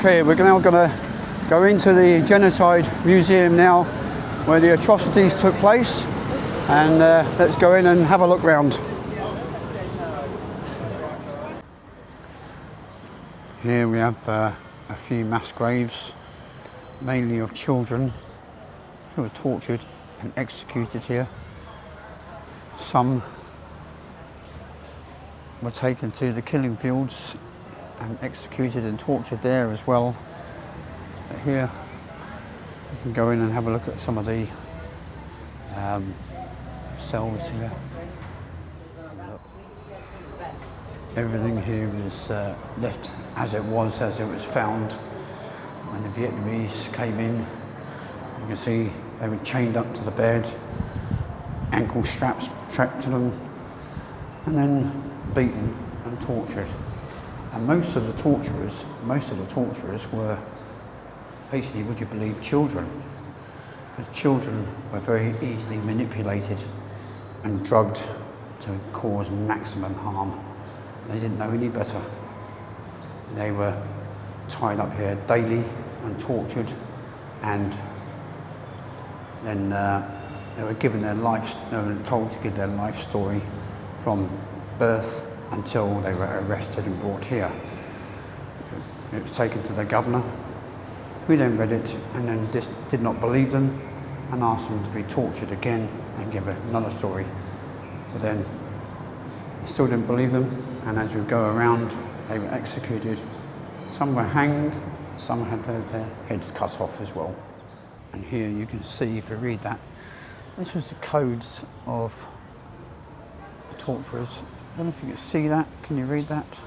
Okay, we're now going to go into the Genocide Museum now, where the atrocities took place, and let's go in and have a look round. Here we have a few mass graves, mainly of children who were tortured and executed here. Some were taken to the killing fields and executed and tortured there as well. But here you can go in and have a look at some of the cells here. Everything here is left as it was found when the Vietnamese came in. You can see they were chained up to the bed, ankle straps strapped to them, and then beaten and tortured. And most of the torturers were basically, would you believe, children? Because children were very easily manipulated and drugged to cause maximum harm. They didn't know any better. They were tied up here daily and tortured, and then they were given their life, they were told to give their life story from birth until they were arrested and brought here. It was taken to the governor, who then read it and then did not believe them and asked them to be tortured again and give another story. But then he still didn't believe them, and as we go around, they were executed. Some were hanged, some had their heads cut off as well. And here you can see, if you read that, this was the codes of torturers. I don't know if you can see that. Can you read that?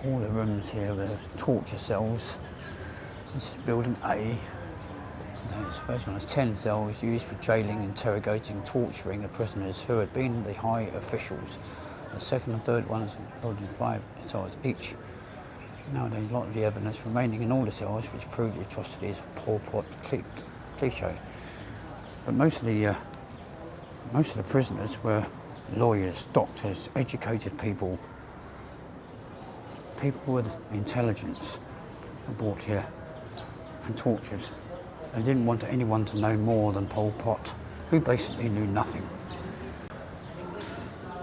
All the rooms here are torture cells. This is building A. The first one has 10 cells used for jailing, interrogating, torturing the prisoners who had been the high officials. The second and third ones building 5 cells each. Nowadays, a lot of the evidence remaining in all the cells which prove the atrocities of Pol Pot cliché. But most of the prisoners were lawyers, doctors, educated people. People with intelligence were brought here and tortured. They didn't want anyone to know more than Pol Pot, who basically knew nothing.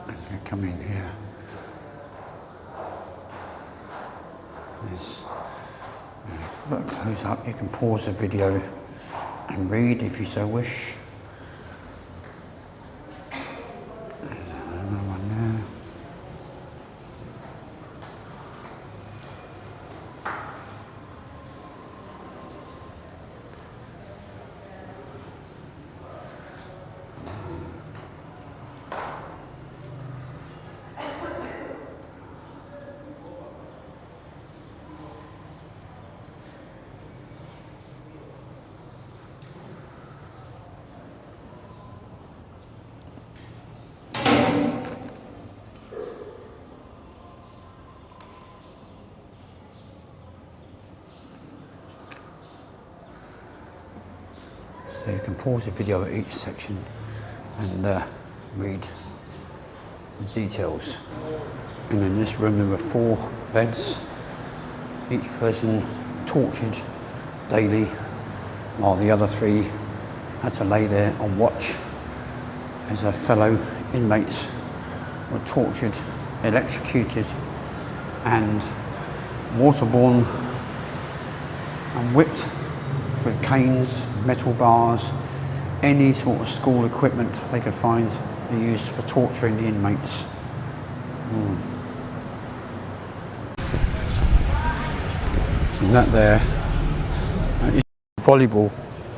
Okay, come in here. Look close up. You can pause the video and read if you so wish. There's another one there. So you can pause the video at each section and read the details. And in this room there were 4 beds, each person tortured daily, while the other 3 had to lay there on watch as their fellow inmates were tortured, electrocuted and waterborne and whipped with canes, metal bars, any sort of school equipment they could find they used for torturing the inmates. And that there, volleyball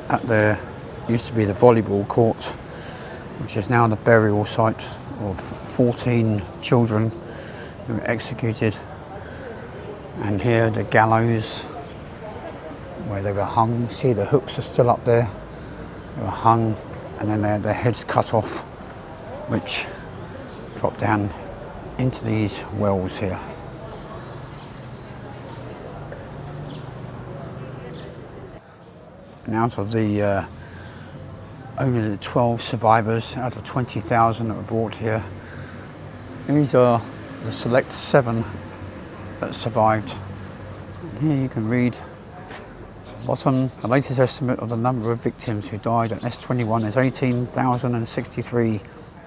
up there used to be the volleyball court, which is now the burial site of 14 children who were executed. And here the gallows where they were hung. See, the hooks are still up there. They were hung and then they had their heads cut off, which dropped down into these wells here. And out of the only the 12 survivors out of 20,000 that were brought here. These are the select 7 that survived. And here you can read bottom, the latest estimate of the number of victims who died at S21 is 18,063.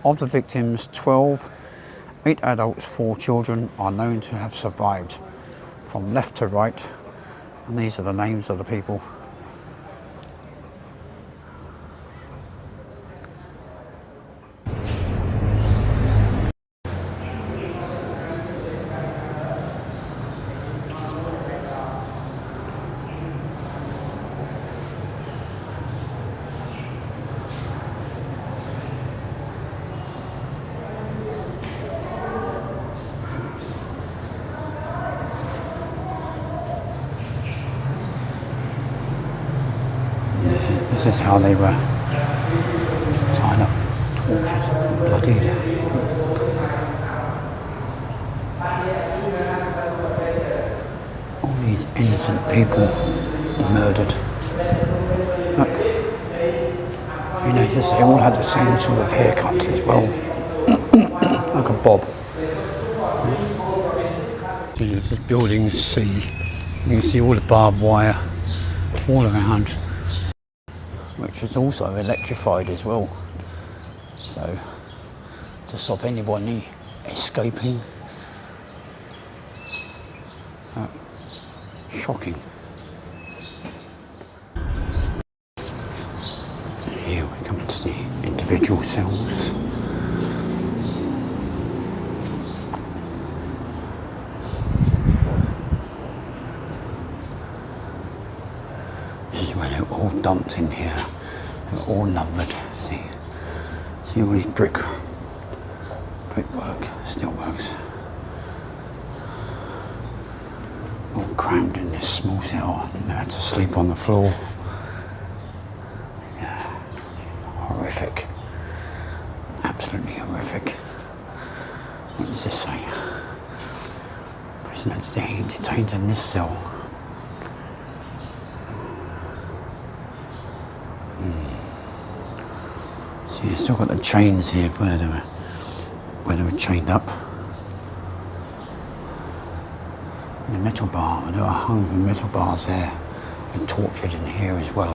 Of the victims, 12, 8 adults, 4 children are known to have survived. From left to right, and these are the names of the people. This is how they were tied up, tortured, and bloodied. All these innocent people murdered. Look, you notice they all had the same sort of haircuts as well, like a bob. There's this building C. You can see all the barbed wire all around, which is also electrified as well, so to stop anybody escaping. Shocking. Here we come to the individual cells. This is where they're all dumped in here. They're all numbered. See all these brickwork, still works. All crammed in this small cell. They had to sleep on the floor. Yeah, horrific. Absolutely horrific. What does this say? Prisoner detained in this cell. See, you've still got the chains here where they were chained up. And the metal bar, they were hung with metal bars there and tortured in here as well.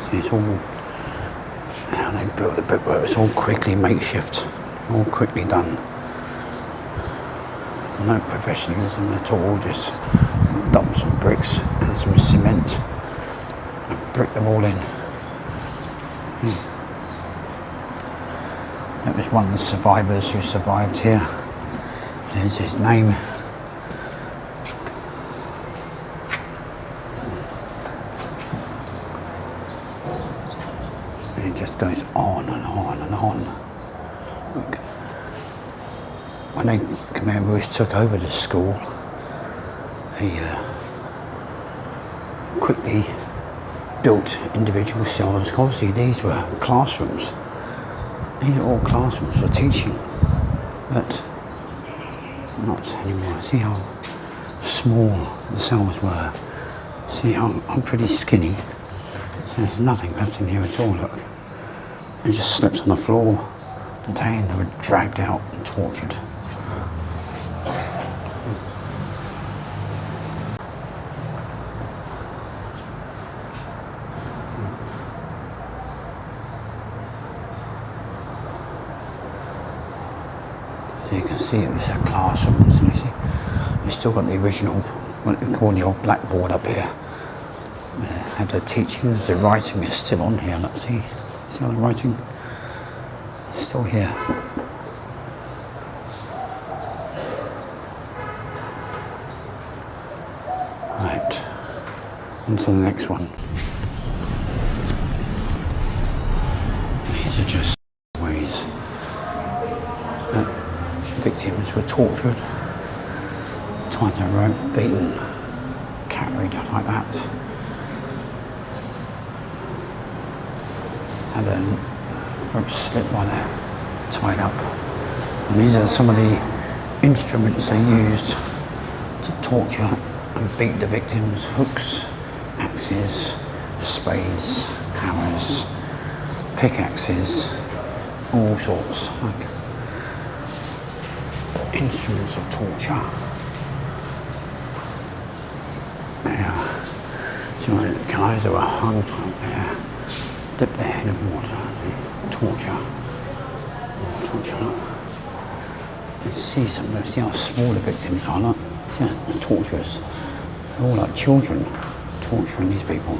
See, it's all, how they built the brickwork, it's all quickly makeshift, all quickly done. No professionalism at all, just dump some bricks and some cement and brick them all in. That was one of the survivors who survived here. There's his name. And it just goes on and on and on. Look. When the Khmer Rouge took over this school, they quickly built individual cells. Obviously these were classrooms. These are all classrooms for teaching, but not anymore. See how small the cells were. See, I'm pretty skinny, so there's nothing left in here at all, look. They just slept on the floor, detained, they were dragged out and tortured. So you can see it was a classroom. So you see, you've still got the original, what we call the old blackboard up here. And the teachings, the writing is still on here. Let's see how the writing is still here. Right, on to the next one. These are just ways that victims were tortured, tied to a rope, beaten, carried like that. Had a throat slit while they're tied up. And these are some of the instruments they used to torture and beat the victims: hooks, axes, spades, hammers, pickaxes, all sorts, like instruments of torture. Yeah. So the guys that were hung up there, dip their head in water, torture. You see see how small the victims are, look. See the torturers. They're all like children torturing these people.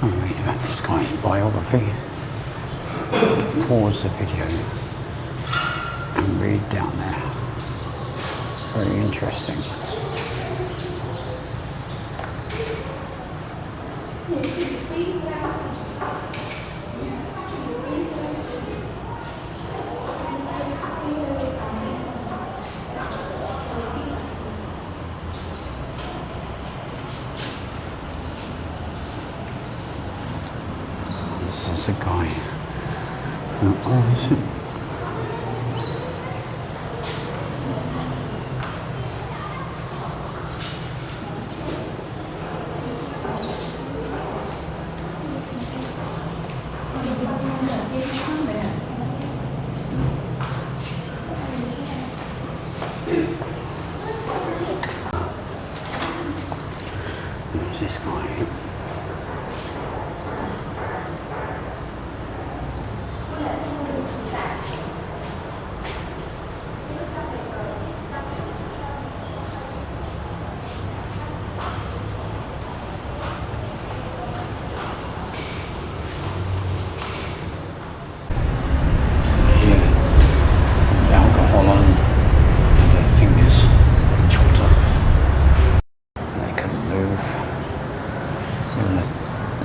Don't read about this guy's biography. Pause the video and read down there. Very interesting. This is a guy. Oh, is it? Who's this guy?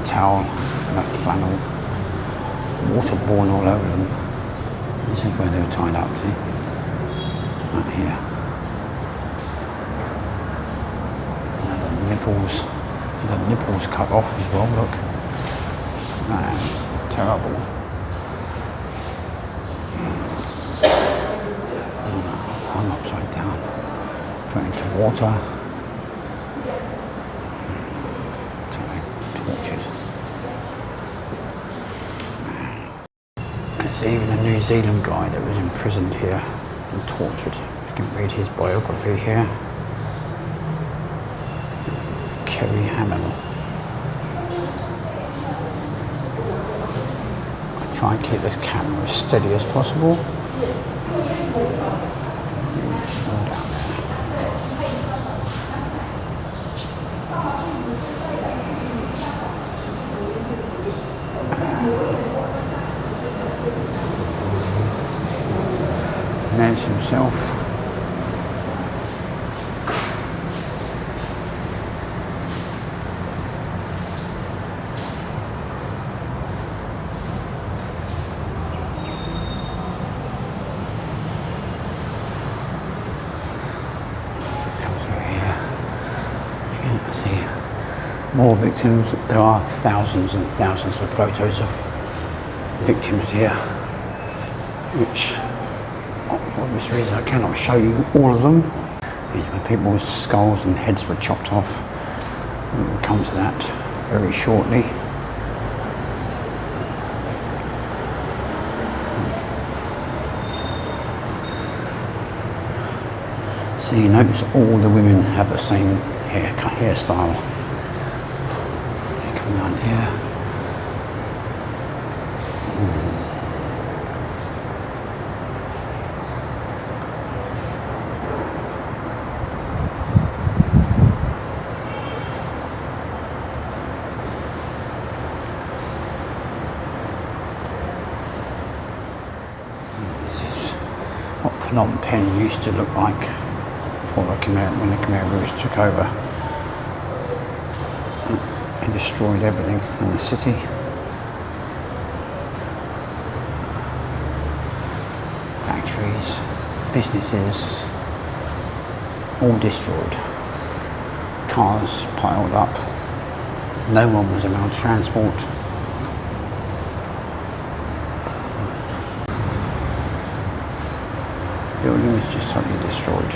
Towel and a flannel, waterborne all over them. This is where they were tied up to, right here. And the nipples cut off as well, look. Man, terrible. Hung upside down, put into water. Tortured. There's even a New Zealand guy that was imprisoned here and tortured. You can read his biography here. Kerry Hammond. I try and keep this camera as steady as possible. And there's himself. Come through here. You can see more victims. There are thousands and thousands of photos of victims here, which for obvious reason I cannot show you all of them. These were people's skulls and heads were chopped off. We'll come to that very shortly. So you notice all the women have the same hairstyle. Come down here. What Phnom Penh used to look like before when the Khmer Rouge took over and destroyed everything in the city. Factories, businesses, all destroyed. Cars piled up. No one was allowed transport. building is just totally destroyed.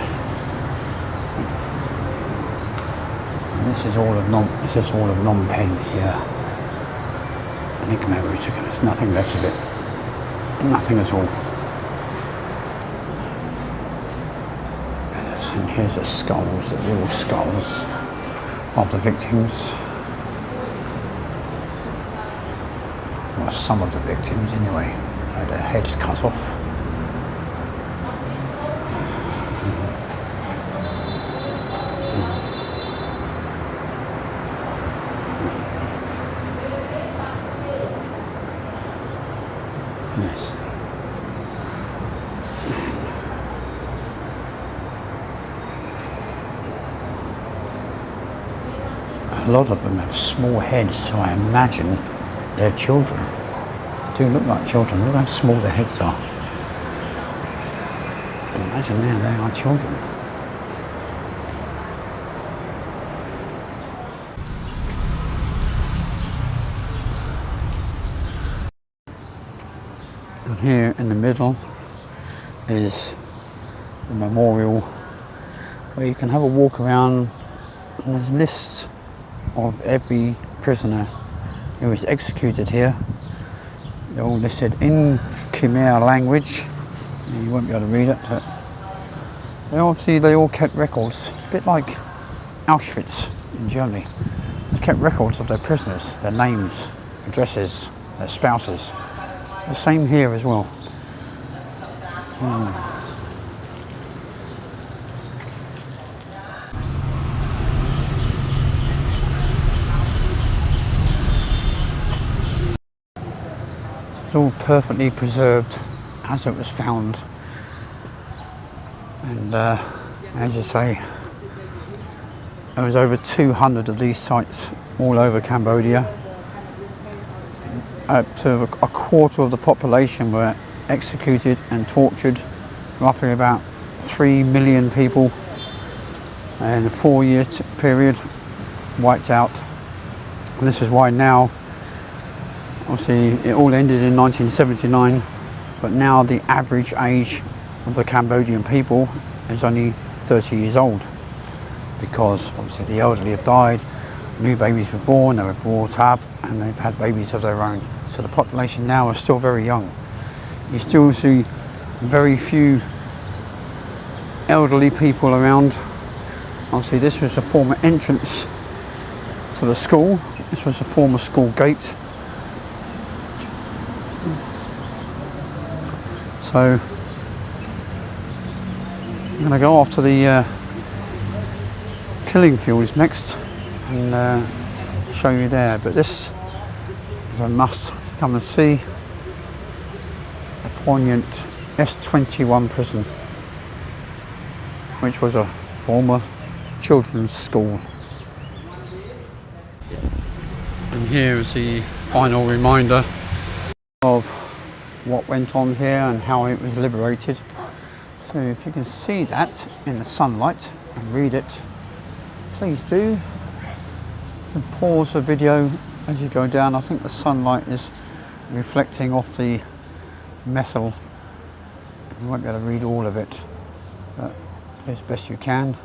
And this is all of Phnom Penh here. I think Khmer Rouge, there's nothing left of it. Nothing at all. And here's the skulls, the real skulls of the victims. Well, some of the victims anyway, had their heads cut off. Yes. A lot of them have small heads, so I imagine they're children. They do look like children. Look how small their heads are. Imagine now they are children. And here in the middle is the memorial where you can have a walk around, and there's lists of every prisoner who was executed here. They're all listed in Khmer language. You won't be able to read it, but they all kept records, a bit like Auschwitz in Germany. They kept records of their prisoners, their names, addresses, their spouses. The same here as well. It's all perfectly preserved as it was found, and as I say, there was over 200 of these sites all over Cambodia. Up to a quarter of the population were executed and tortured, roughly about 3 million people in a 4-year period, wiped out. And this is why now, obviously it all ended in 1979, but now the average age of the Cambodian people is only 30 years old, because obviously the elderly have died, new babies were born, they were brought up, and they've had babies of their own. So the population now is still very young. You still see very few elderly people around. Obviously this was a former entrance to the school. This was a former school gate. So I'm going to go off to the killing fields next and show you there. But this is a must come and see. A poignant S21 prison, which was a former children's school. And here is the final reminder of what went on here and how it was liberated. So if you can see that in the sunlight and read it, please do. You can pause the video as you go down. I think the sunlight is reflecting off the metal. You won't be able to read all of it, but do as best you can.